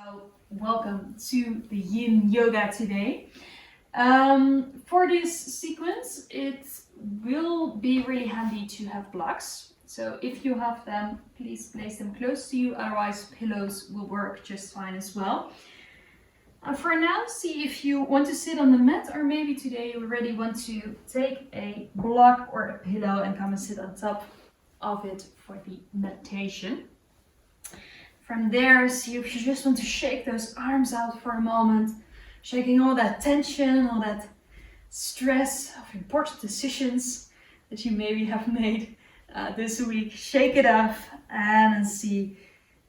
So, welcome to the Yin Yoga today. For this sequence, it will be really handy to have blocks. So, if you have them, please place them close to you, otherwise, pillows will work just fine as well. For now, see if you want to sit on the mat, or maybe today you already want to take a block or a pillow and come and sit on top of it for the meditation. From there, see if you just want to shake those arms out for a moment, shaking all that tension, all that stress of important decisions that you maybe have made this week. Shake it off and see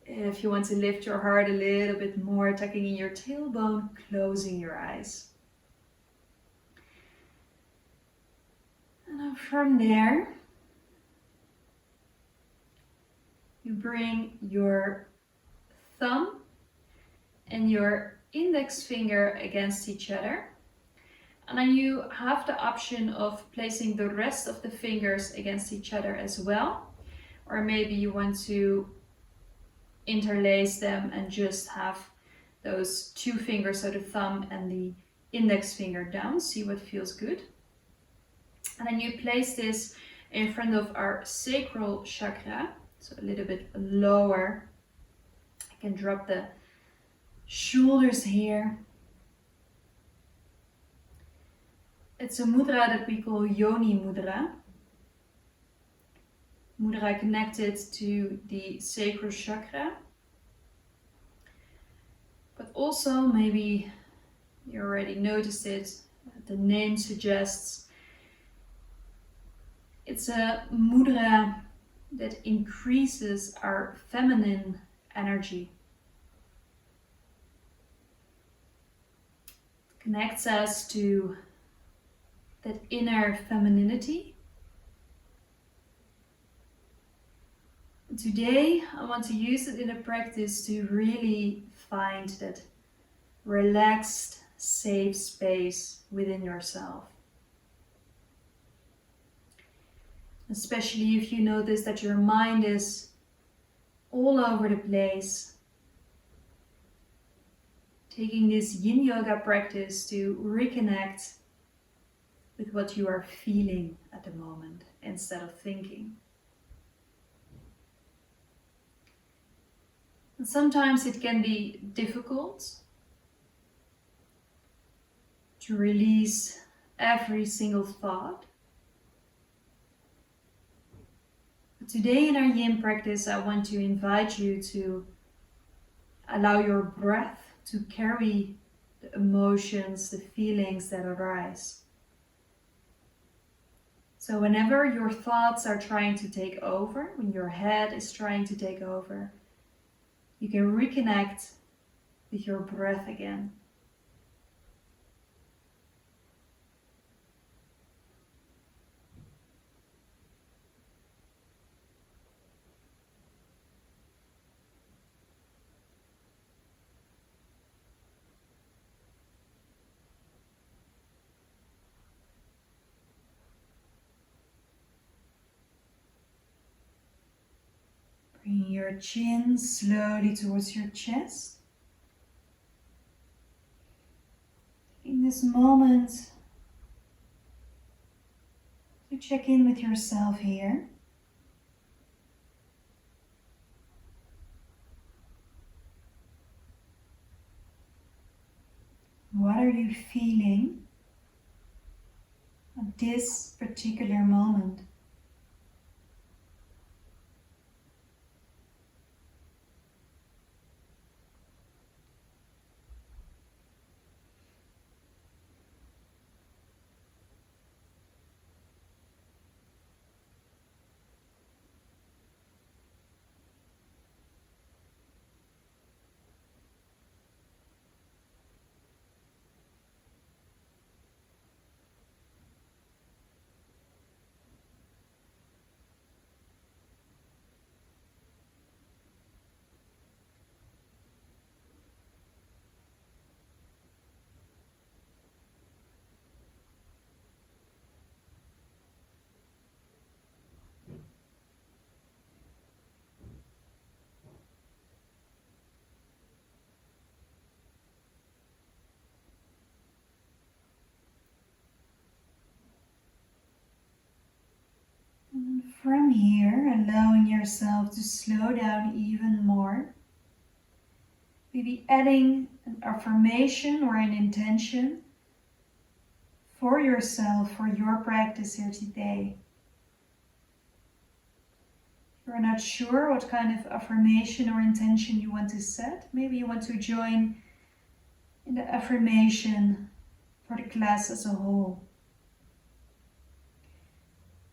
if you want to lift your heart a little bit more, tucking in your tailbone, closing your eyes. And then from there, you bring your thumb and your index finger against each other. And then you have the option of placing the rest of the fingers against each other as well. Or maybe you want to interlace them and just have those two fingers, so the thumb and the index finger down. See what feels good. And then you place this in front of our sacral chakra, so a little bit lower. You can drop the shoulders here. It's a mudra that we call Yoni mudra. Mudra connected to the sacral chakra. But also, maybe you already noticed it, the name suggests it's a mudra that increases our feminine energy. Connects us to that inner femininity. Today, I want to use it in a practice to really find that relaxed, safe space within yourself. Especially if you notice that your mind is all over the place. Taking this Yin Yoga practice to reconnect with what you are feeling at the moment instead of thinking. And sometimes it can be difficult to release every single thought. But today in our Yin practice, I want to invite you to allow your breath to carry the emotions, the feelings that arise. So whenever your thoughts are trying to take over, when your head is trying to take over, you can reconnect with your breath again. Bring your chin slowly towards your chest. In this moment, to check in with yourself here. What are you feeling at this particular moment? here, allowing yourself to slow down even more. Maybe adding an affirmation or an intention for yourself, for your practice here today. If you're not sure what kind of affirmation or intention you want to set, maybe you want to join in the affirmation for the class as a whole,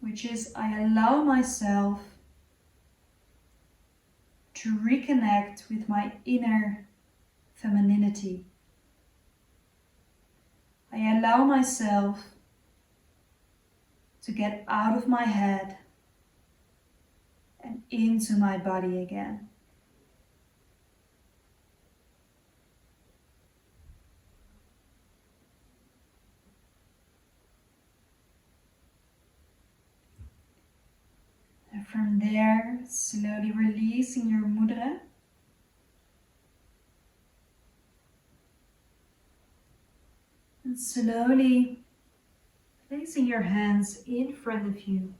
which is, I allow myself to reconnect with my inner femininity. I allow myself to get out of my head and into my body again. And from there, slowly releasing your mudra. And slowly placing your hands in front of you.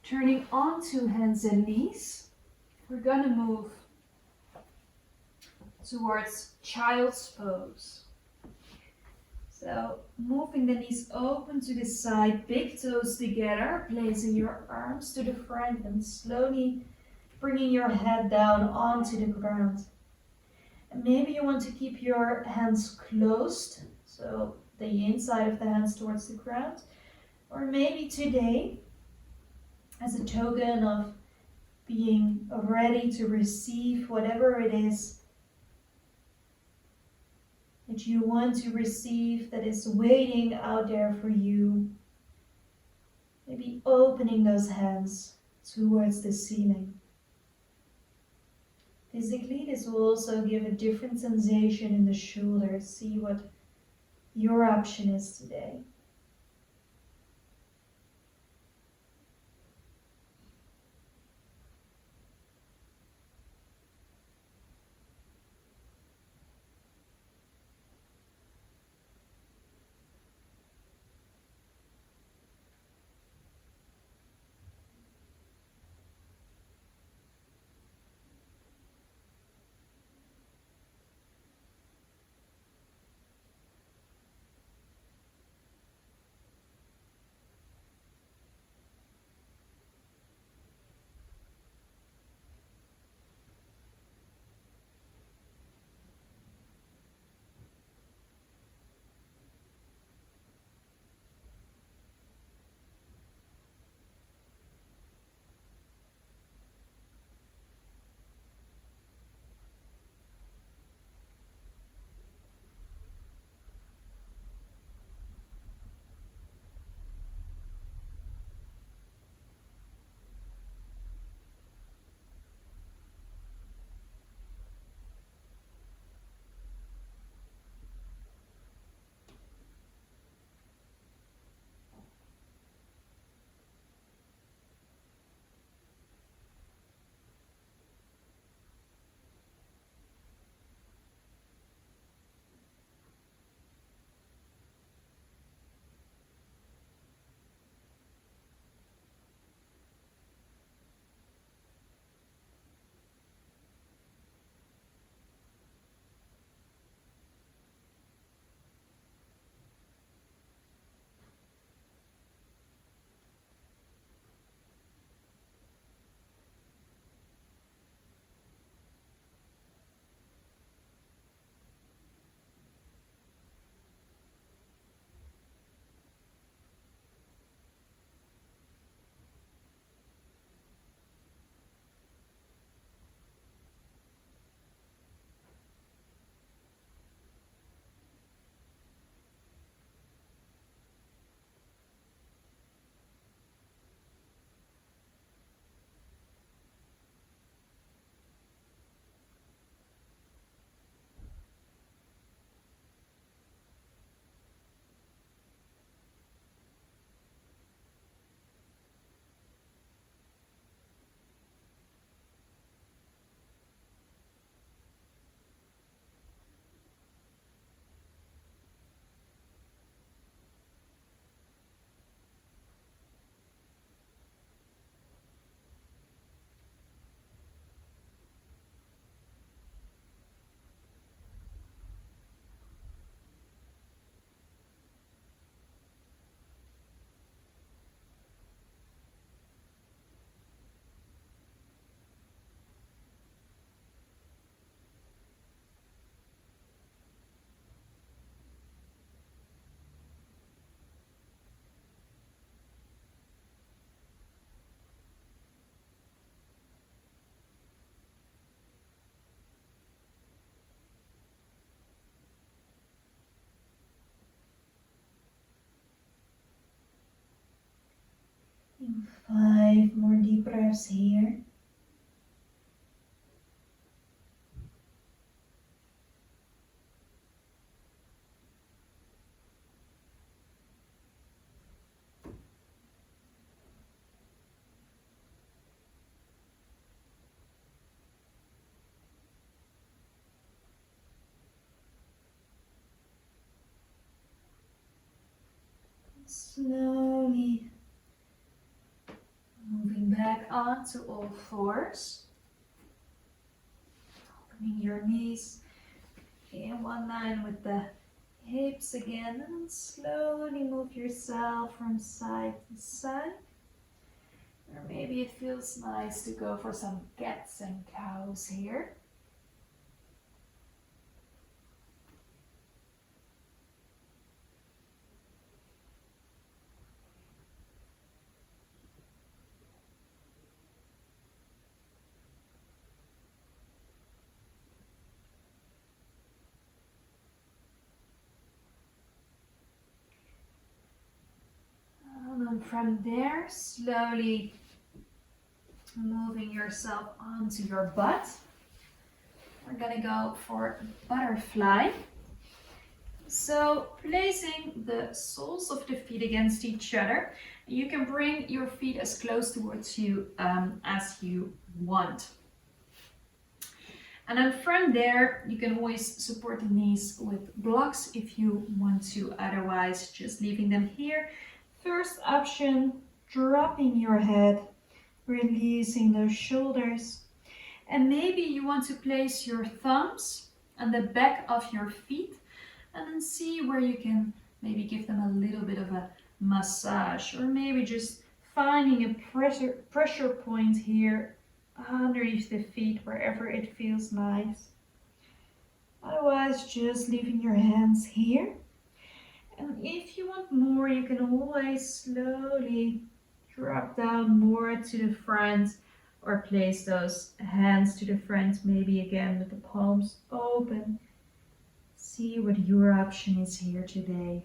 Turning onto hands and knees. We're gonna move towards child's pose. So moving the knees open to the side, big toes together, placing your arms to the front and slowly bringing your head down onto the ground. And maybe you want to keep your hands closed, so the inside of the hands towards the ground. Or maybe today, as a token of being ready to receive whatever it is that you want to receive, that is waiting out there for you. Maybe opening those hands towards the ceiling. Physically, this will also give a different sensation in the shoulders. See what your option is today. 5 more deep breaths here. Slowly moving back onto all fours. Opening your knees in one line with the hips again, and slowly move yourself from side to side. Or maybe it feels nice to go for some cats and cows here. And then from there, slowly moving yourself onto your butt. We're gonna go for butterfly. So placing the soles of the feet against each other, you can bring your feet as close towards you as you want. And then from there, you can always support the knees with blocks if you want to, otherwise just leaving them here. First option, dropping your head, releasing those shoulders. And maybe you want to place your thumbs on the back of your feet and then see where you can maybe give them a little bit of a massage, or maybe just finding a pressure point here underneath the feet wherever it feels nice. Otherwise, just leaving your hands here. And if you want more, you can always slowly drop down more to the front, or place those hands to the front, maybe again with the palms open. See what your option is here today.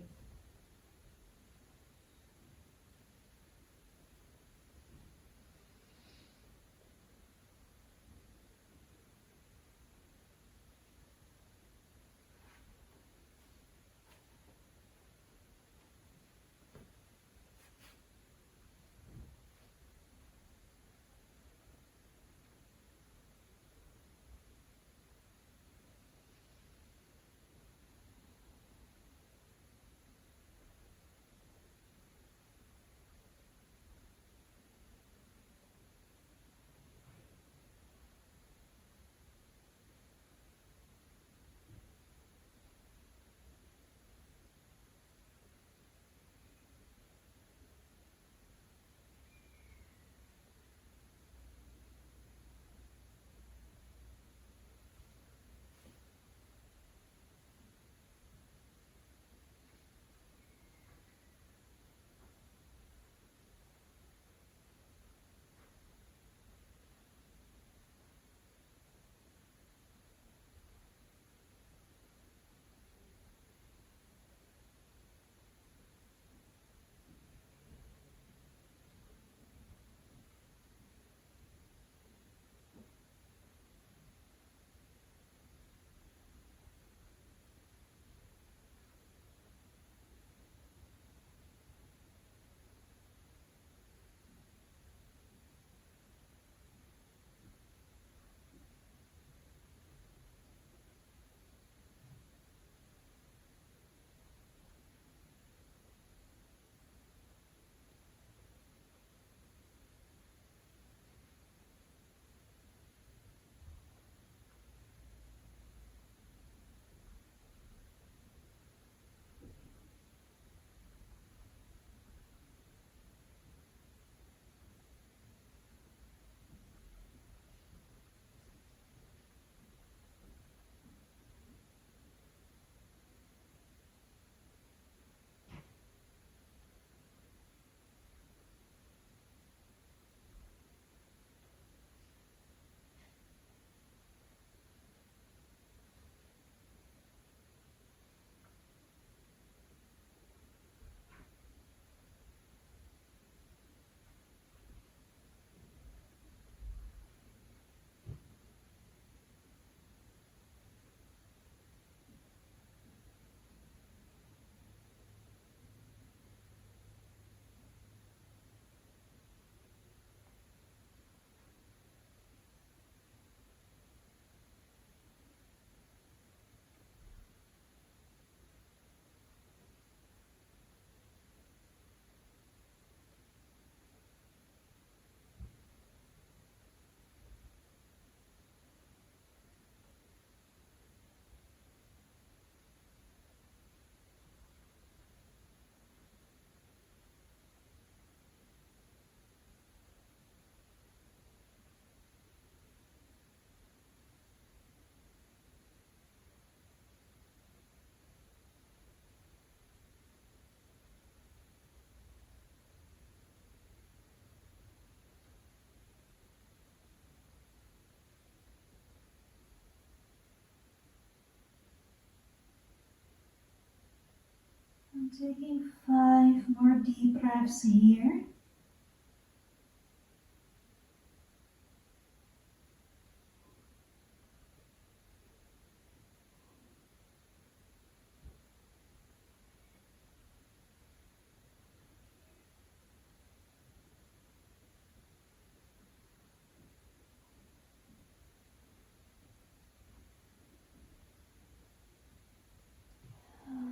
Taking 5 more deep breaths here.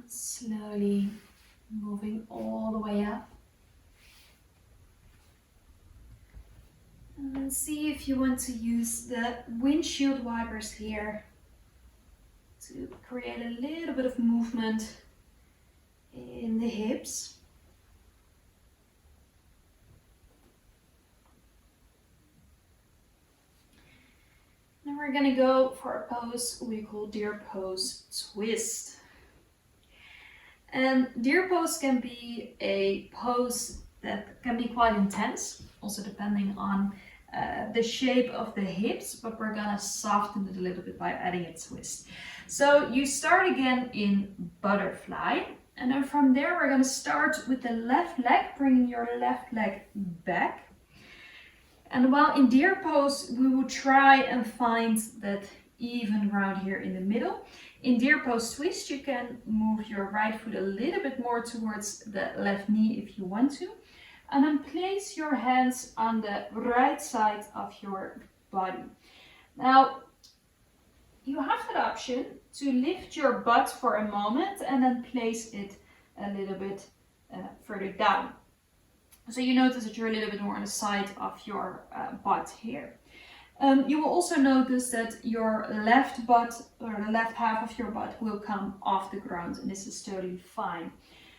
Slowly moving all the way up. And see if you want to use the windshield wipers here to create a little bit of movement in the hips. Now we're going to go for a pose we call deer pose twist. And deer pose can be a pose that can be quite intense, also depending on the shape of the hips, but we're gonna soften it a little bit by adding a twist. So you start again in butterfly, and then from there we're gonna start with the left leg, bringing your left leg back. And while in deer pose, we will try and find that even ground here in the middle. In deer pose twist, you can move your right foot a little bit more towards the left knee if you want to. And then place your hands on the right side of your body. Now, you have that option to lift your butt for a moment and then place it a little bit further down. So you notice that you're a little bit more on the side of your butt here. You will also notice that your left butt, or the left half of your butt, will come off the ground, and this is totally fine.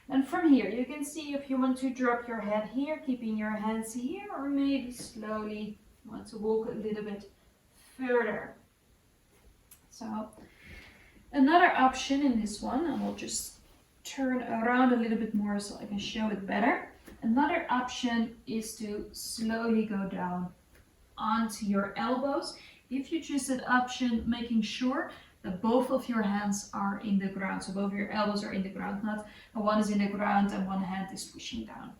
And from here, you can see if you want to drop your head here, keeping your hands here, or maybe slowly want to walk a little bit further. So another option in this one, and we'll just turn around a little bit more so I can show it better. Another option is to slowly go down onto your elbows. If you choose that option, making sure that both of your hands are in the ground. So both of your elbows are in the ground, not one is in the ground and one hand is pushing down.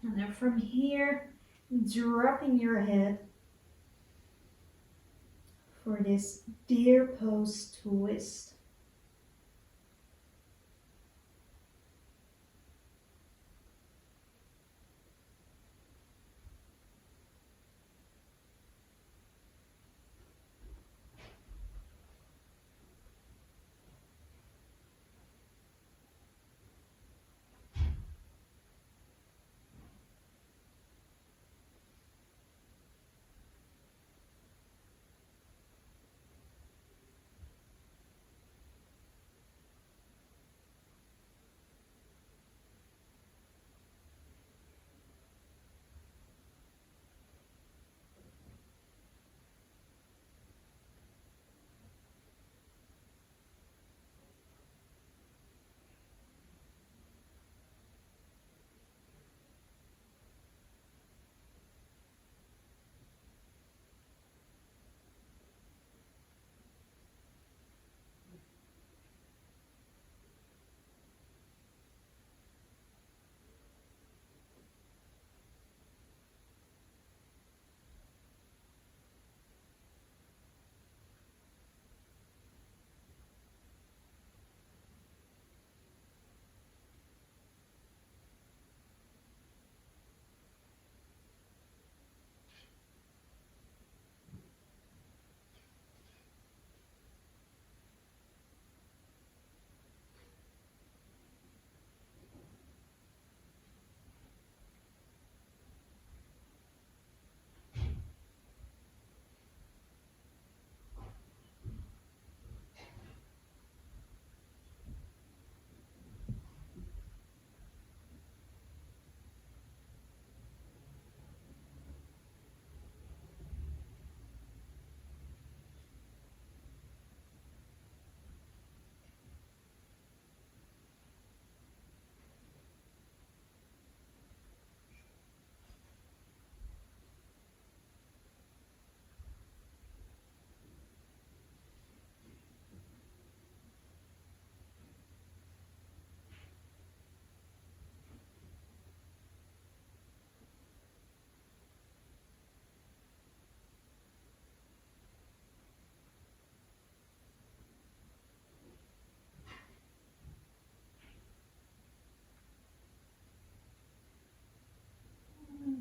And then from here, dropping your head for this deer pose twist.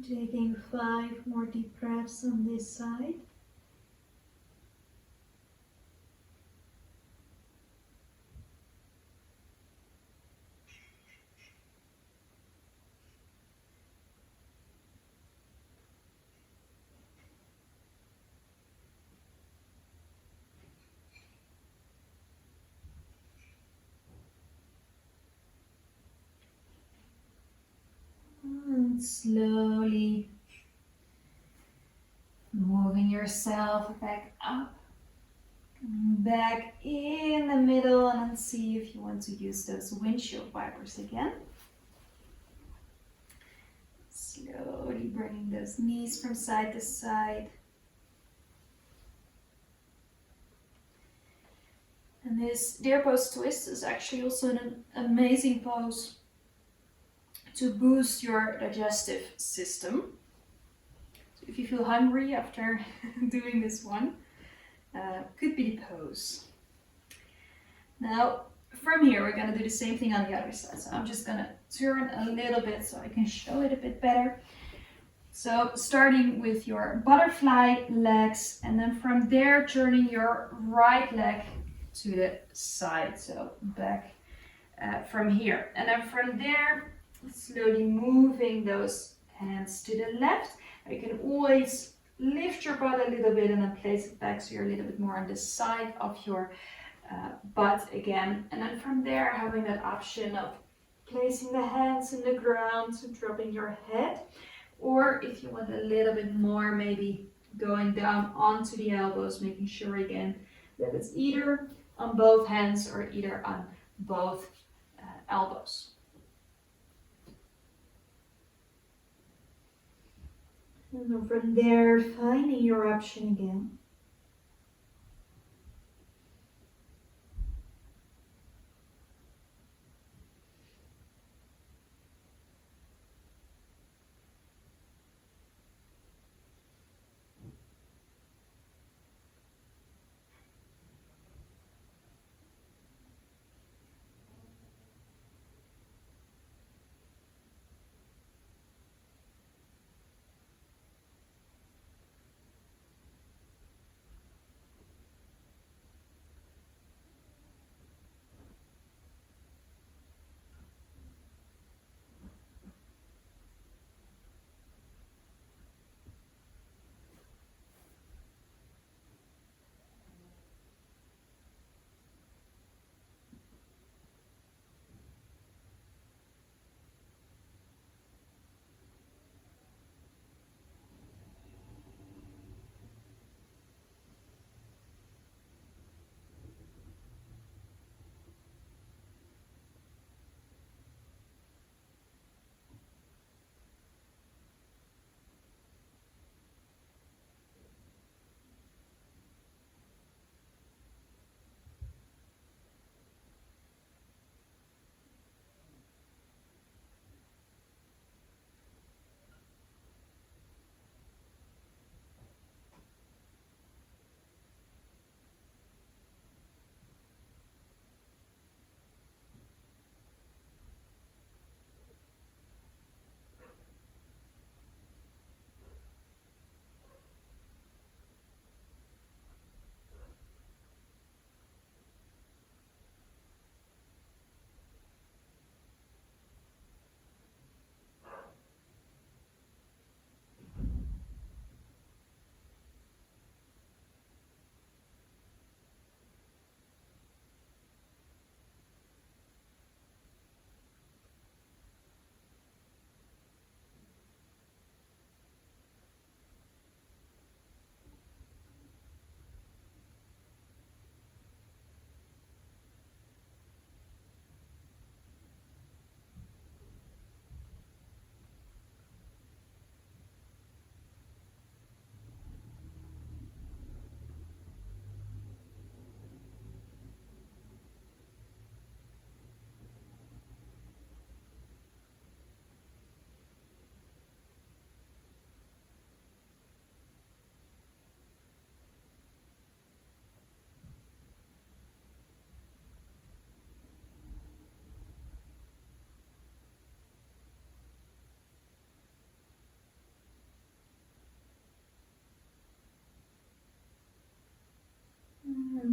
Taking 5 more deep breaths on this side. And slowly moving yourself back up, back in the middle, and then see if you want to use those windshield wipers again. Slowly bringing those knees from side to side. And this deer pose twist is actually also an amazing pose to boost your digestive system. So if you feel hungry after doing this one, could be the pose. Now, from here, we're going to do the same thing on the other side. So I'm just going to turn a little bit so I can show it a bit better. So starting with your butterfly legs, and then from there turning your right leg to the side, so back from here. And then from there, slowly moving those hands to the left. You can always lift your butt a little bit and then place it back so you're a little bit more on the side of your butt again. And then from there, having that option of placing the hands in the ground, so dropping your head. Or if you want a little bit more, maybe going down onto the elbows, making sure again that it's either on both hands or either on both elbows. And then from there, finding your option again.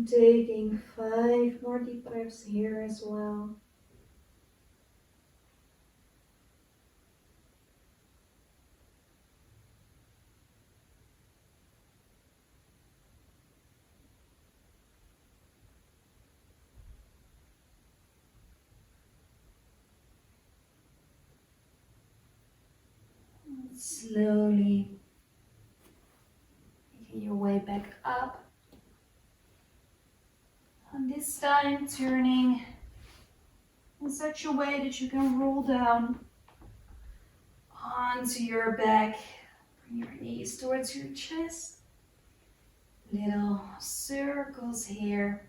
And taking 5 more deep breaths here as well. And slowly making your way back up. And this time turning in such a way that you can roll down onto your back. Bring your knees towards your chest. Little circles here.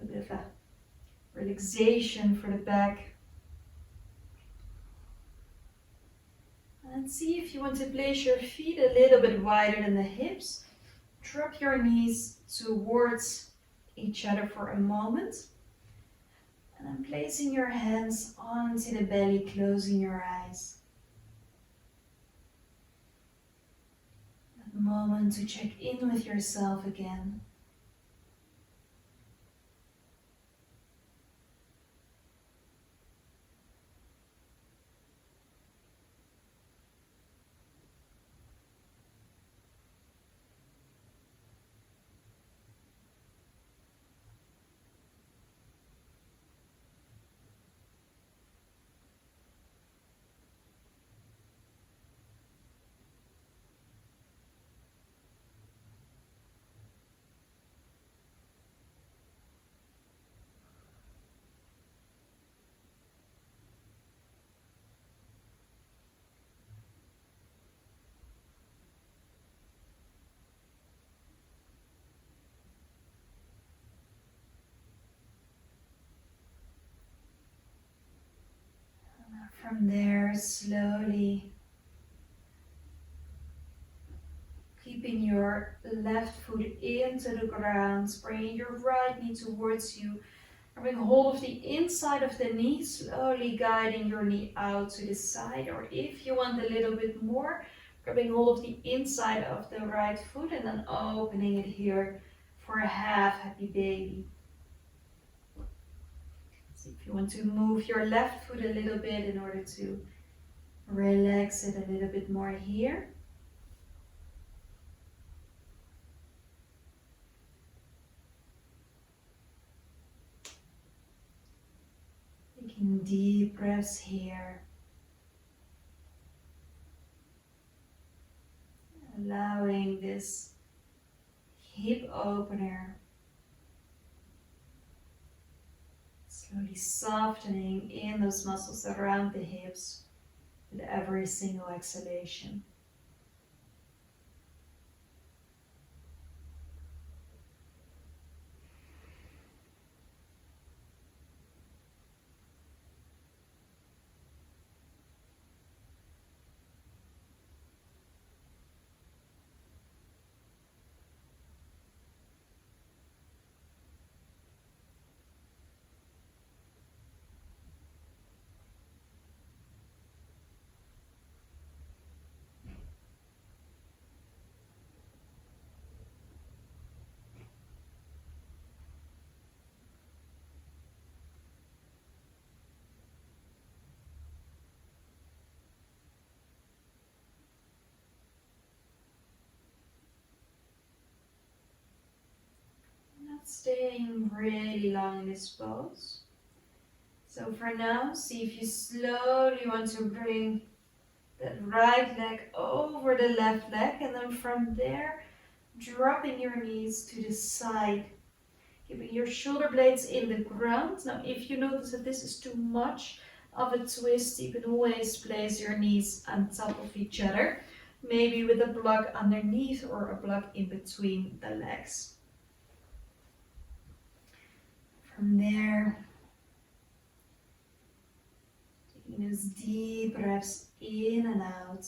A bit of a relaxation for the back. And see if you want to place your feet a little bit wider than the hips. Drop your knees towards each other for a moment. And then placing your hands onto the belly, closing your eyes. A moment to check in with yourself again. From there, slowly keeping your left foot into the ground, bringing your right knee towards you, grabbing hold of the inside of the knee, slowly guiding your knee out to the side, or if you want a little bit more, grabbing hold of the inside of the right foot and then opening it here for a half happy baby. So if you want to move your left foot a little bit in order to relax it a little bit more here. Taking deep breaths here. Allowing this hip opener. Slowly softening in those muscles around the hips with every single exhalation. Not staying really long in this pose. So for now, see if you slowly want to bring that right leg over the left leg, and then from there, dropping your knees to the side, keeping your shoulder blades in the ground. Now, if you notice that this is too much of a twist, you can always place your knees on top of each other, maybe with a block underneath or a block in between the legs. From there, taking those deep breaths in and out.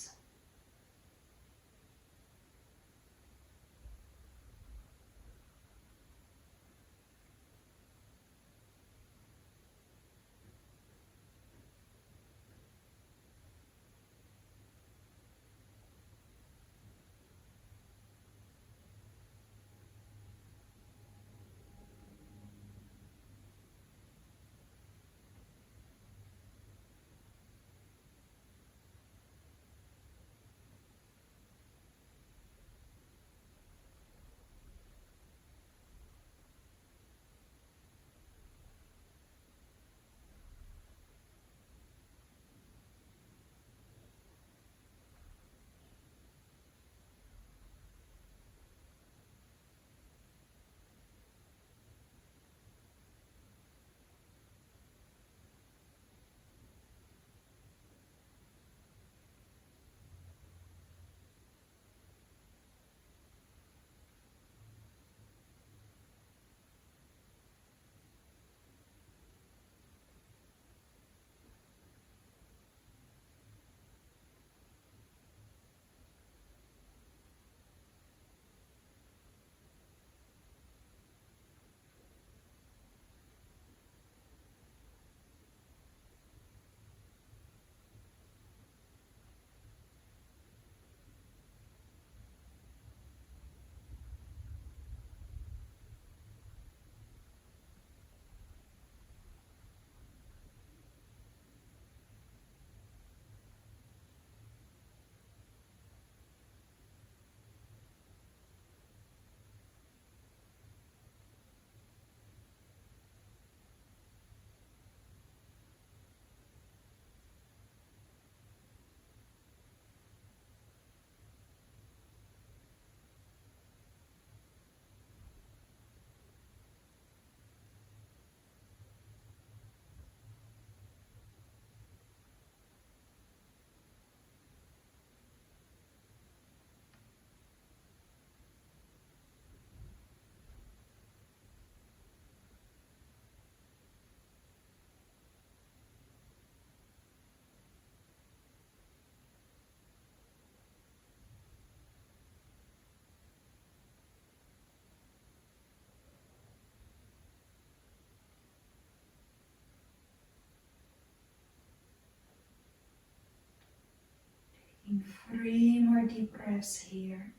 3 more deep breaths here.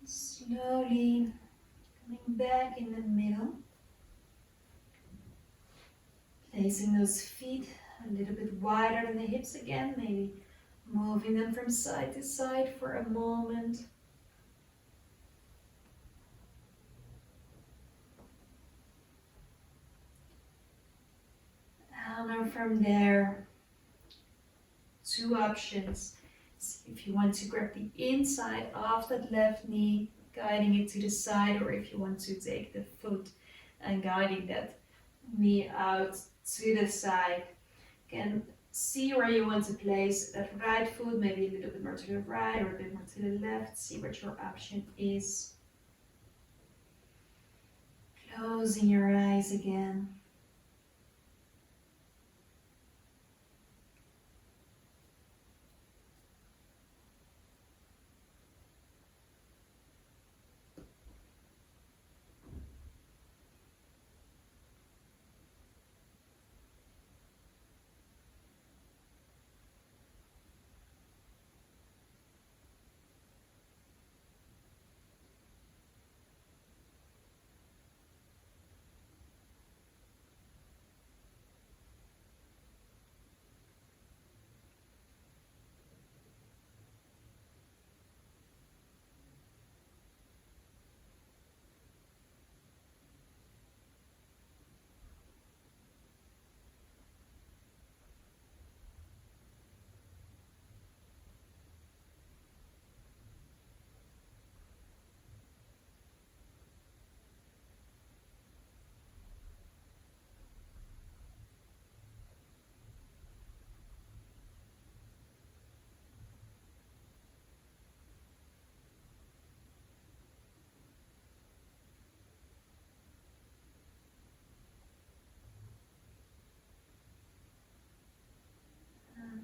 Slowly coming back in the middle. Placing those feet a little bit wider than the hips again, maybe moving them from side to side for a moment. And then from there, 2 options. See if you want to grab the inside of that left knee, guiding it to the side, or if you want to take the foot and guiding that knee out to the side. Again, see where you want to place that right foot, maybe a little bit more to the right or a bit more to the left. See what your option is. Closing your eyes again.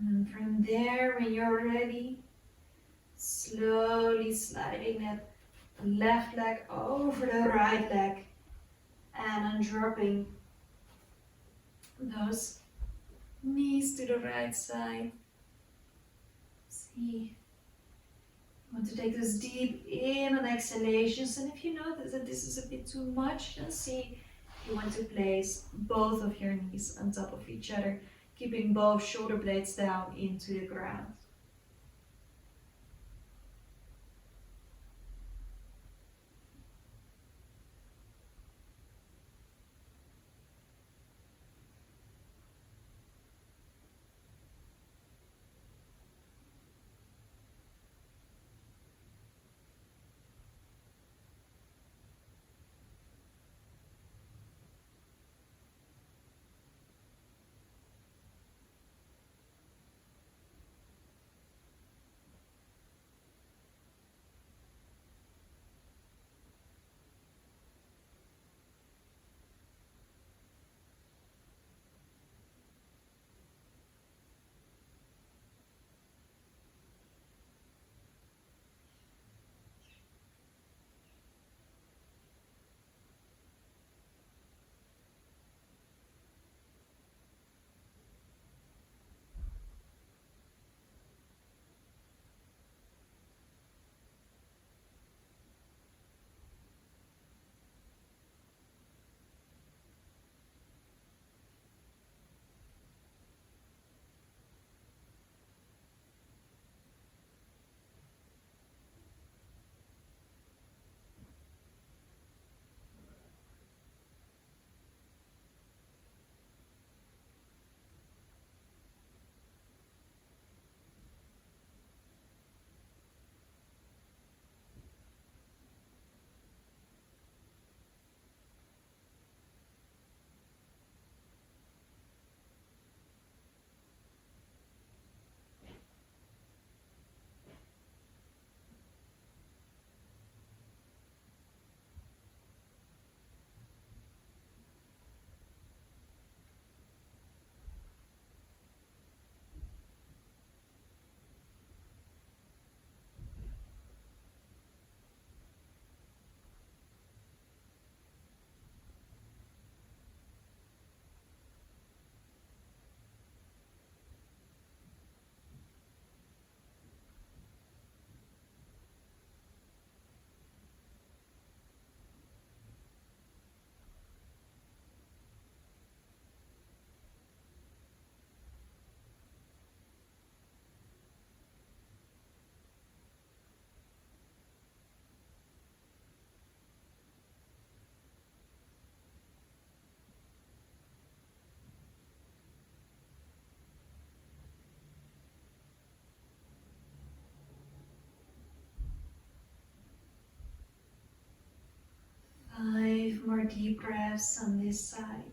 And from there, when you're ready, slowly sliding that left leg over the right leg and dropping those knees to the right side. See, you want to take this deep in and exhalations, and if you notice that this is a bit too much, then see if you want to place both of your knees on top of each other, keeping both shoulder blades down into the ground. deep breaths on this side.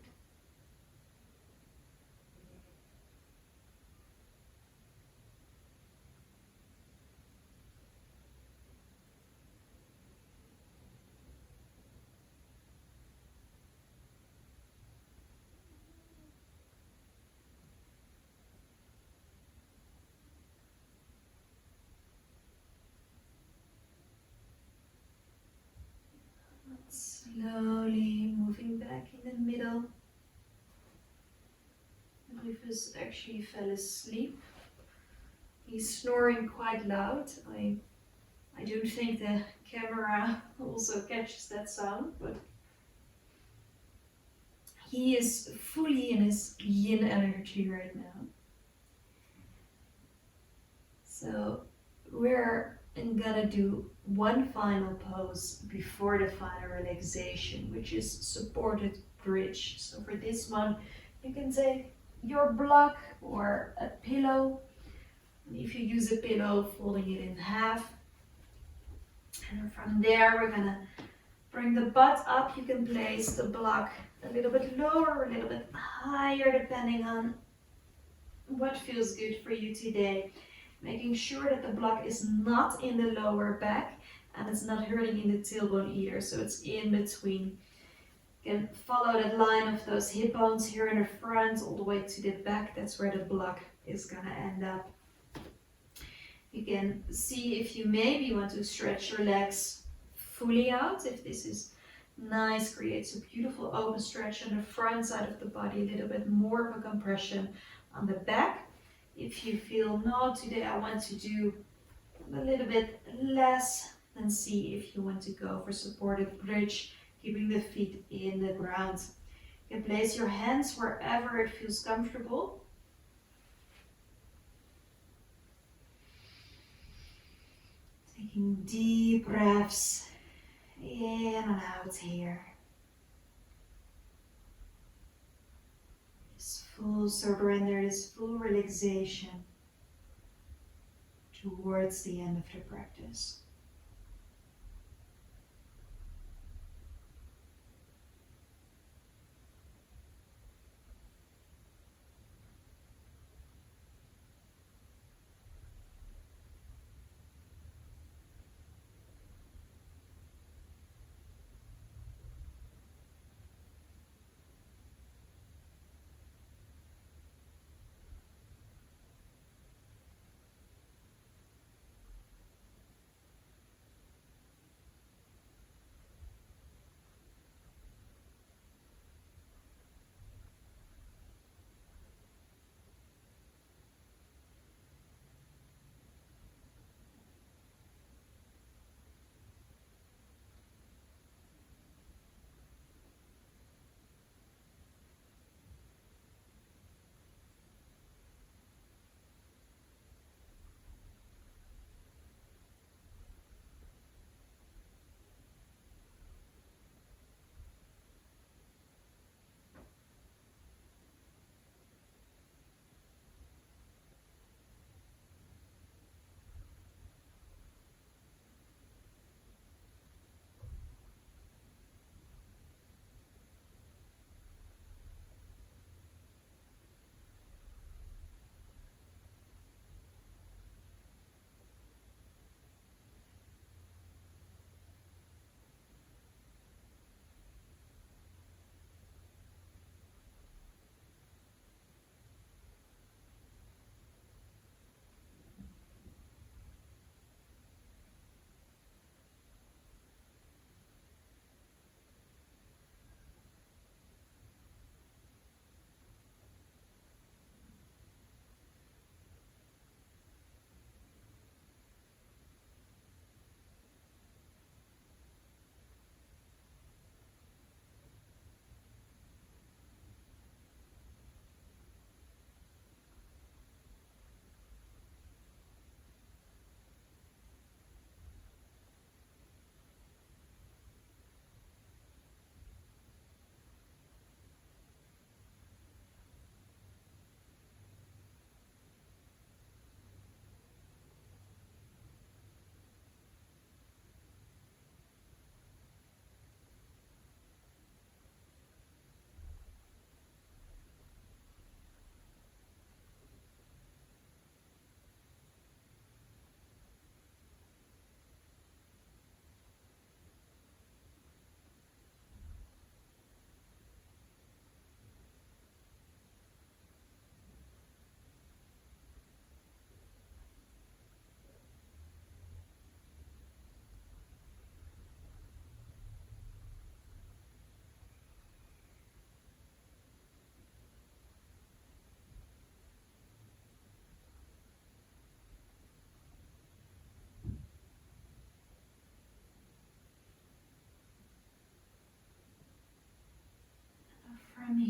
Slowly moving back in the middle. Rufus actually fell asleep. He's snoring quite loud. I don't think the camera also catches that sound, but he is fully in his yin energy right now. So we're gonna do one final pose before the final relaxation, which is supported bridge. So for this one, you can take your block or a pillow. And if you use a pillow, folding it in half. And from there, we're gonna bring the butt up. You can place the block a little bit lower, a little bit higher, depending on what feels good for you today. Making sure that the block is not in the lower back and it's not hurting in the tailbone either, so it's in between. You can follow that line of those hip bones here in the front all the way to the back. That's where the block is gonna end up. You can see if you maybe want to stretch your legs fully out. If this is nice, creates a beautiful open stretch on the front side of the body, a little bit more of a compression on the back. If you feel, no, today I want to do a little bit less, then see if you want to go for supported bridge, keeping the feet in the ground. You can place your hands wherever it feels comfortable. Taking deep breaths in and out here. This full surrender, this full relaxation towards the end of the practice.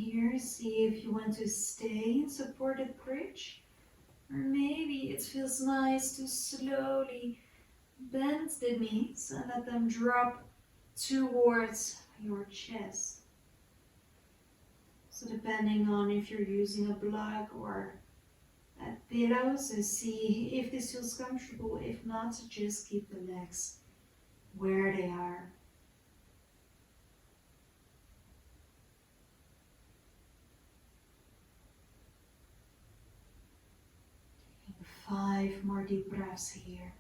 here, see if you want to stay in supported bridge. Or maybe it feels nice to slowly bend the knees and let them drop towards your chest. So depending on if you're using a block or a pillow, so see if this feels comfortable. If not, just keep the legs where they are. 5 more deep breaths here.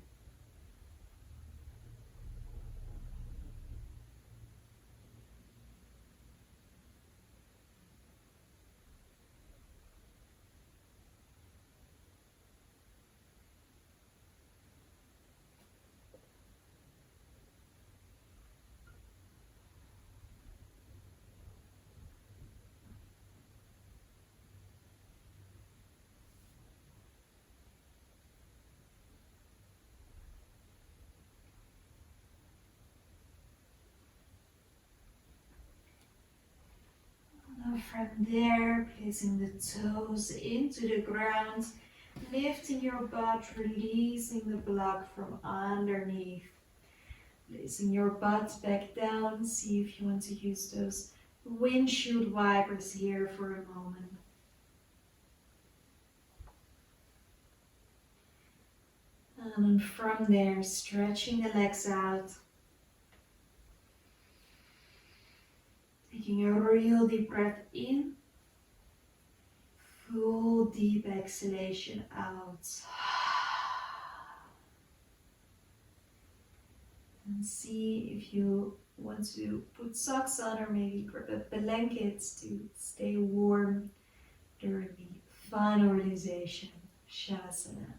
Now from there, placing the toes into the ground, lifting your butt, releasing the block from underneath. Placing your butt back down, see if you want to use those windshield wipers here for a moment. And from there, stretching the legs out. Taking a real deep breath in. Full deep exhalation out. And see if you want to put socks on or maybe grab a blanket to stay warm during the final realization, Shavasana.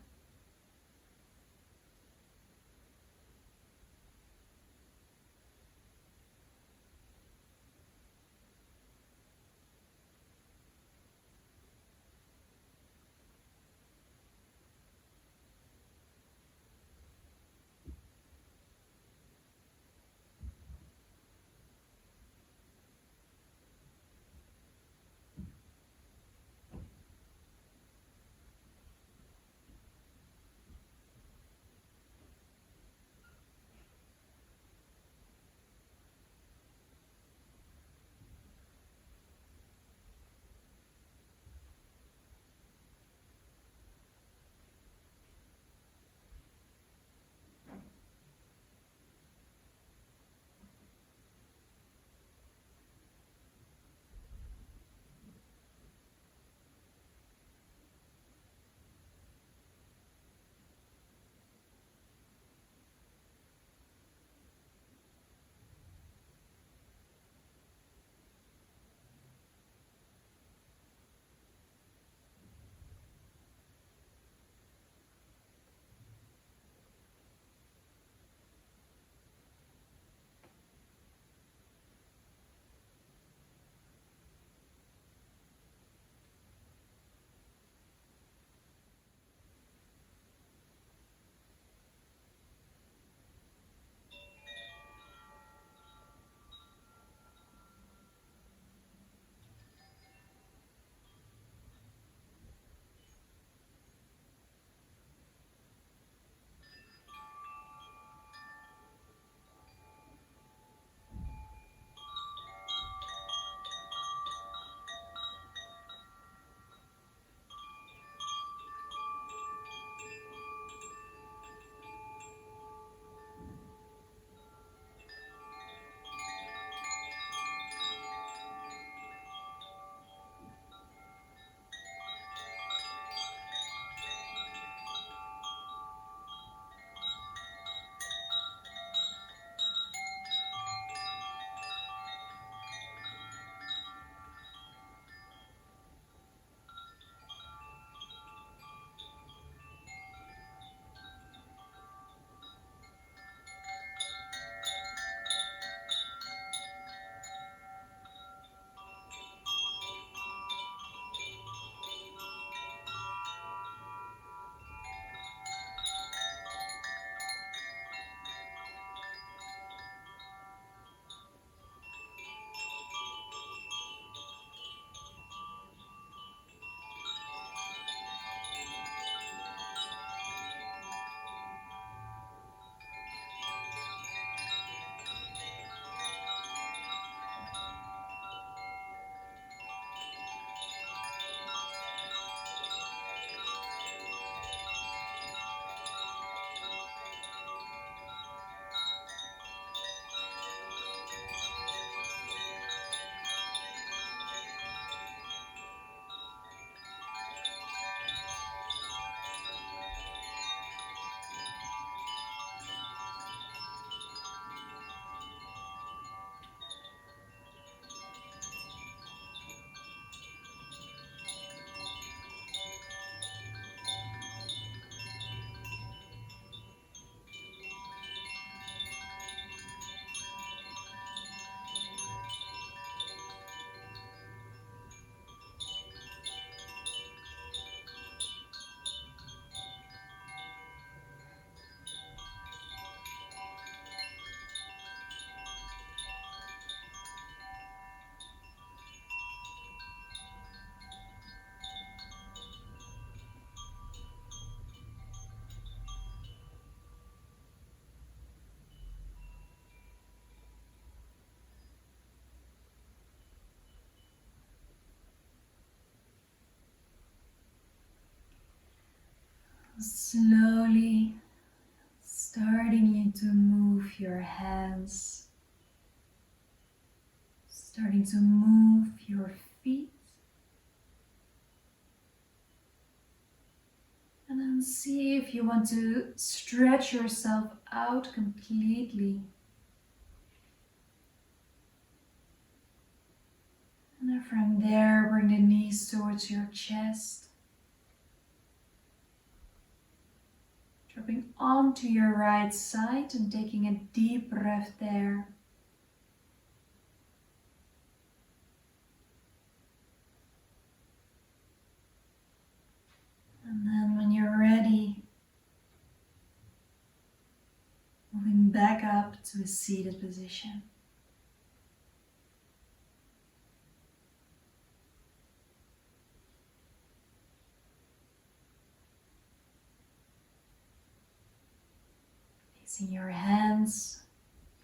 Slowly starting you to move your hands, starting to move your feet, and then see if you want to stretch yourself out completely. And then from there, bring the knees towards your chest. Dropping onto your right side and taking a deep breath there. And then when you're ready, moving back up to a seated position. Placing your hands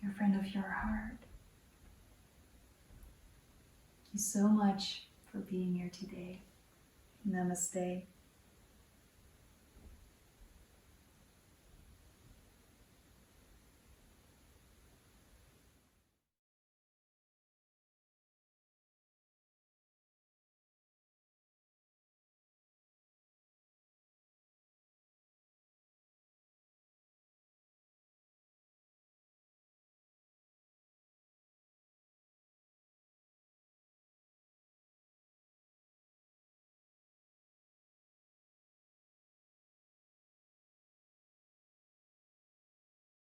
in front of your heart. Thank you so much for being here today. Namaste.